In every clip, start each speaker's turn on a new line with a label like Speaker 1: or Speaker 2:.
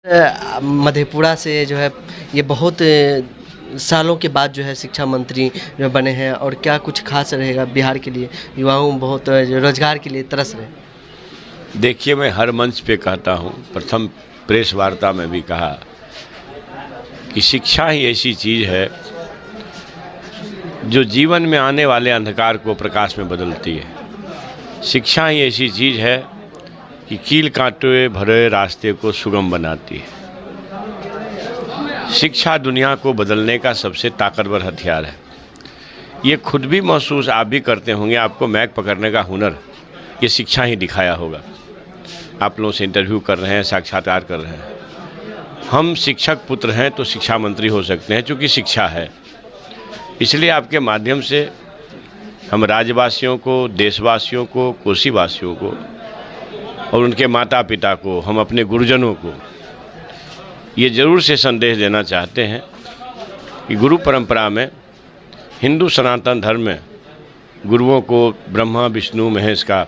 Speaker 1: मधेपुरा से जो है ये बहुत सालों के बाद जो है शिक्षा मंत्री जो बने हैं, और क्या कुछ खास रहेगा बिहार के लिए? युवाओं बहुत जो रोजगार के लिए तरस रहे।
Speaker 2: देखिए, मैं हर मंच पे कहता हूँ, प्रथम प्रेस वार्ता में भी कहा कि शिक्षा ही ऐसी चीज़ है जो जीवन में आने वाले अंधकार को प्रकाश में बदलती है। शिक्षा ही ऐसी चीज़ है कि कील कांटे भरे रास्ते को सुगम बनाती है। शिक्षा दुनिया को बदलने का सबसे ताकतवर हथियार है। ये खुद भी महसूस आप भी करते होंगे, आपको मैक पकड़ने का हुनर ये शिक्षा ही दिखाया होगा। आप लोगों से इंटरव्यू कर रहे हैं, साक्षात्कार कर रहे हैं। हम शिक्षक पुत्र हैं तो शिक्षा मंत्री हो सकते हैं, क्योंकि शिक्षा है। इसलिए आपके माध्यम से हम राज्यवासियों को, देशवासियों को, कोसीवासियों को और उनके माता पिता को, हम अपने गुरुजनों को ये ज़रूर से संदेश देना चाहते हैं कि गुरु परंपरा में, हिंदू सनातन धर्म में गुरुओं को ब्रह्मा विष्णु महेश का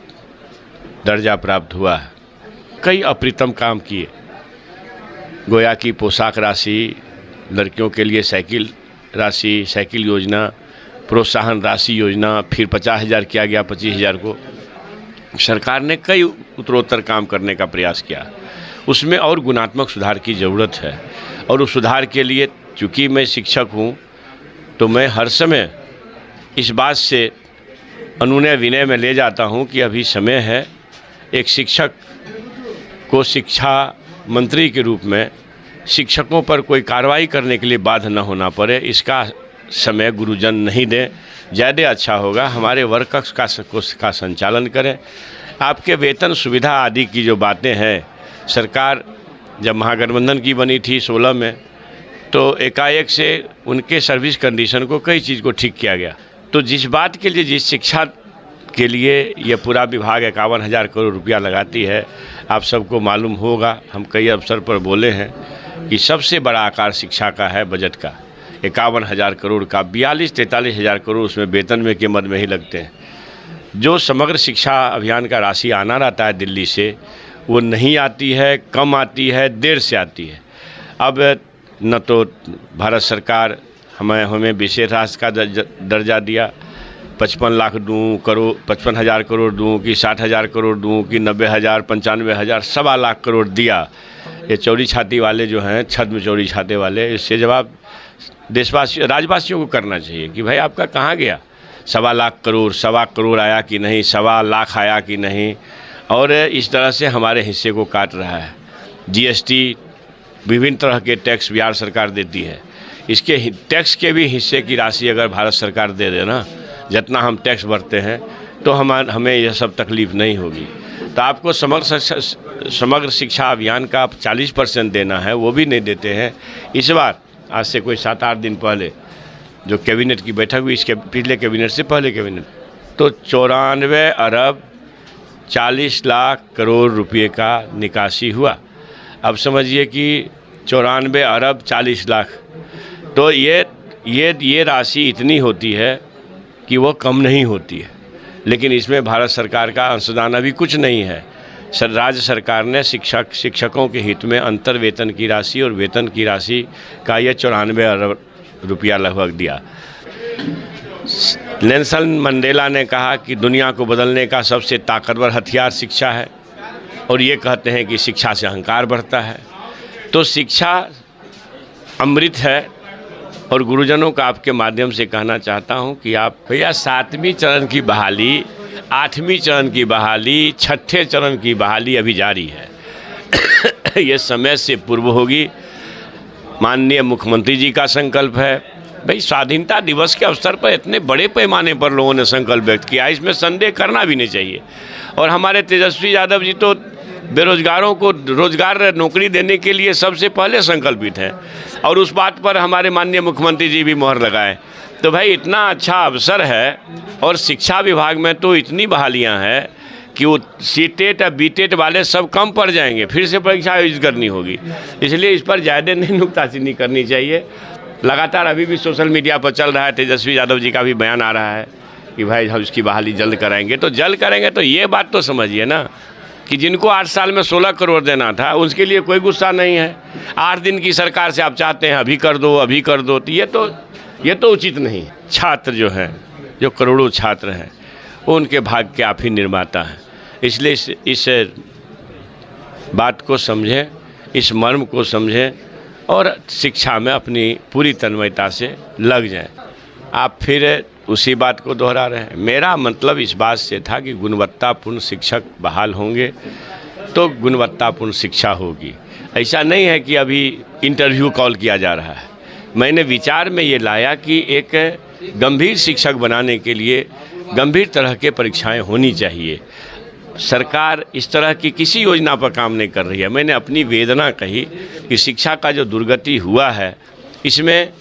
Speaker 2: दर्जा प्राप्त हुआ है। कई अप्रितम काम किए। गोया की पोशाक राशि, लड़कियों के लिए साइकिल राशि, साइकिल योजना, प्रोत्साहन राशि योजना, फिर 50,000 किया गया, 25,000 को। सरकार ने कई उत्तरोत्तर काम करने का प्रयास किया। उसमें और गुणात्मक सुधार की ज़रूरत है, और उस सुधार के लिए चूँकि मैं शिक्षक हूँ तो मैं हर समय इस बात से अनुनय विनय में ले जाता हूँ कि अभी समय है एक शिक्षक को शिक्षा मंत्री के रूप में शिक्षकों पर कोई कार्रवाई करने के लिए बाध्य न होना पड़े। इसका समय गुरुजन नहीं दें, ज़्यादा अच्छा होगा। हमारे वर्ग कक्ष का संचालन करें। आपके वेतन सुविधा आदि की जो बातें हैं, सरकार जब महागठबंधन की बनी थी 16 में, तो एकाएक से उनके सर्विस कंडीशन को, कई चीज़ को ठीक किया गया। तो जिस बात के लिए, जिस शिक्षा के लिए ये पूरा विभाग 51,000 करोड़ रुपया लगाती है, आप सबको मालूम होगा, हम कई अवसर पर बोले हैं कि सबसे बड़ा आकार शिक्षा का है बजट का, 51,000 करोड़ का। 42-43,000 करोड़ उसमें वेतन में के मद में ही लगते हैं। जो समग्र शिक्षा अभियान का राशि आना रहता है दिल्ली से, वो नहीं आती है, कम आती है, देर से आती है। अब न तो भारत सरकार हमें विशेष राष्ट्र का दर्जा दिया, 55 लाख दूँ, 55,000 करोड़ दूँ कि 60,000 करोड़ दूँ कि 90,000, 95,000, 1.25 लाख करोड़ दिया। ये चौड़ी छाती वाले जो हैं, छत में चौड़ी छाते वाले, इससे जवाब देशवासी राज्यवासियों को करना चाहिए कि भाई आपका कहाँ गया 1.25 लाख करोड़, 1.25 करोड़ आया कि नहीं, 1.25 लाख आया कि नहीं। और इस तरह से हमारे हिस्से को काट रहा है। जीएसटी, विभिन्न तरह के टैक्स बिहार सरकार देती है। इसके टैक्स के भी हिस्से की राशि अगर भारत सरकार दे दे ना, जितना हम टैक्स भरते हैं, तो हमें यह सब तकलीफ नहीं होगी। तो आपको समग्र शिक्षा अभियान का 40% देना है, वो भी नहीं देते हैं। इस बार आज से कोई 7-8 दिन पहले जो कैबिनेट की बैठक हुई, इसके पिछले कैबिनेट से पहले कैबिनेट, तो 94 अरब 40 लाख करोड़ रुपए का निकासी हुआ। अब समझिए कि 94 अरब 40 लाख, तो ये राशि इतनी होती है कि वो कम नहीं होती है। लेकिन इसमें भारत सरकार का अंशदान अभी कुछ नहीं है। राज्य सरकार ने शिक्षकों के हित में अंतर वेतन की राशि और वेतन की राशि का ये 94 अरब रुपया लगभग दिया। नेल्सन मंडेला ने कहा कि दुनिया को बदलने का सबसे ताकतवर हथियार शिक्षा है, और ये कहते हैं कि शिक्षा से अहंकार बढ़ता है। तो शिक्षा अमृत है, और गुरुजनों का आपके माध्यम से कहना चाहता हूं कि आप भैया 7वें चरण की बहाली, 8वें चरण की बहाली, 6ठे चरण की बहाली अभी जारी है। ये समय से पूर्व होगी। माननीय मुख्यमंत्री जी का संकल्प है। भाई, स्वाधीनता दिवस के अवसर पर इतने बड़े पैमाने पर लोगों ने संकल्प व्यक्त किया, इसमें संदेह करना भी नहीं चाहिए। और हमारे तेजस्वी यादव जी तो बेरोजगारों को रोजगार, नौकरी देने के लिए सबसे पहले संकल्पित हैं, और उस बात पर हमारे माननीय मुख्यमंत्री जी भी मोहर लगाए। तो भाई, इतना अच्छा अवसर है, और शिक्षा विभाग में तो इतनी बहालियां हैं कि वो सीटेट और बीटेट वाले सब कम पड़ जाएंगे, फिर से परीक्षा आयोजित करनी होगी। इसलिए इस पर ज़्यादा नहीं नुक्ताचीनी करनी चाहिए। लगातार अभी भी सोशल मीडिया पर चल रहा है, तेजस्वी यादव जी का भी बयान आ रहा है कि भाई हम इसकी बहाली जल्द कराएंगे। तो जल्द करेंगे तो ये बात तो समझिए ना कि जिनको 8 साल में 16 करोड़ देना था उसके लिए कोई गुस्सा नहीं है। 8 दिन की सरकार से आप चाहते हैं अभी कर दो, तो ये तो उचित नहीं है। छात्र जो हैं, जो करोड़ों छात्र हैं, उनके भाग्य के आप ही निर्माता हैं। इसलिए इस बात को समझें, इस मर्म को समझें और शिक्षा में अपनी पूरी तन्मयता से लग जाएं। आप फिर उसी बात को दोहरा रहे हैं। मेरा मतलब इस बात से था कि गुणवत्तापूर्ण शिक्षक बहाल होंगे तो गुणवत्तापूर्ण शिक्षा होगी। ऐसा नहीं है कि अभी इंटरव्यू कॉल किया जा रहा है। मैंने विचार में ये लाया कि एक गंभीर शिक्षक बनाने के लिए गंभीर तरह के परीक्षाएं होनी चाहिए। सरकार इस तरह की किसी योजना पर काम नहीं कर रही है। मैंने अपनी वेदना कही कि शिक्षा का जो दुर्गति हुआ है, इसमें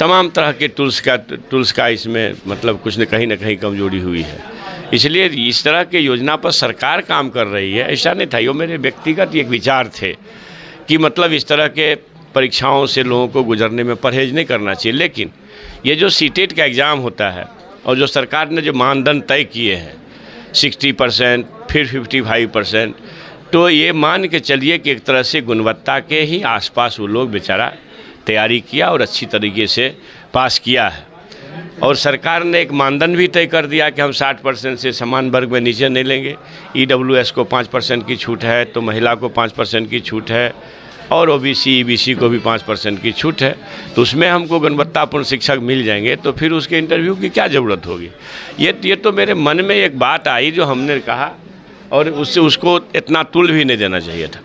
Speaker 2: तमाम तरह के टूल्स का इसमें मतलब कुछ न कहीं कमजोरी हुई है। इसलिए इस तरह के योजना पर सरकार काम कर रही है, ऐसा नहीं था। ये मेरे व्यक्तिगत एक विचार थे कि मतलब इस तरह के परीक्षाओं से लोगों को गुजरने में परहेज नहीं करना चाहिए। लेकिन ये जो सीटेट का एग्ज़ाम होता है और जो सरकार ने जो मानदंड तय किए हैं 60% फिर 55%, तो ये मान के चलिए कि एक तरह से गुणवत्ता के ही आसपास वो लोग बेचारा तैयारी किया और अच्छी तरीके से पास किया है। और सरकार ने एक मानदंड भी तय कर दिया कि हम 60% से समान वर्ग में नीचे नहीं लेंगे। EWS को 5% की छूट है, तो महिला को 5% की छूट है और OBC EBC को भी 5% की छूट है। तो उसमें हमको गुणवत्तापूर्ण शिक्षक मिल जाएंगे, तो फिर उसके इंटरव्यू की क्या ज़रूरत होगी। ये तो मेरे मन में एक बात आई जो हमने कहा, और उसको इतना तुल भी नहीं देना चाहिए था।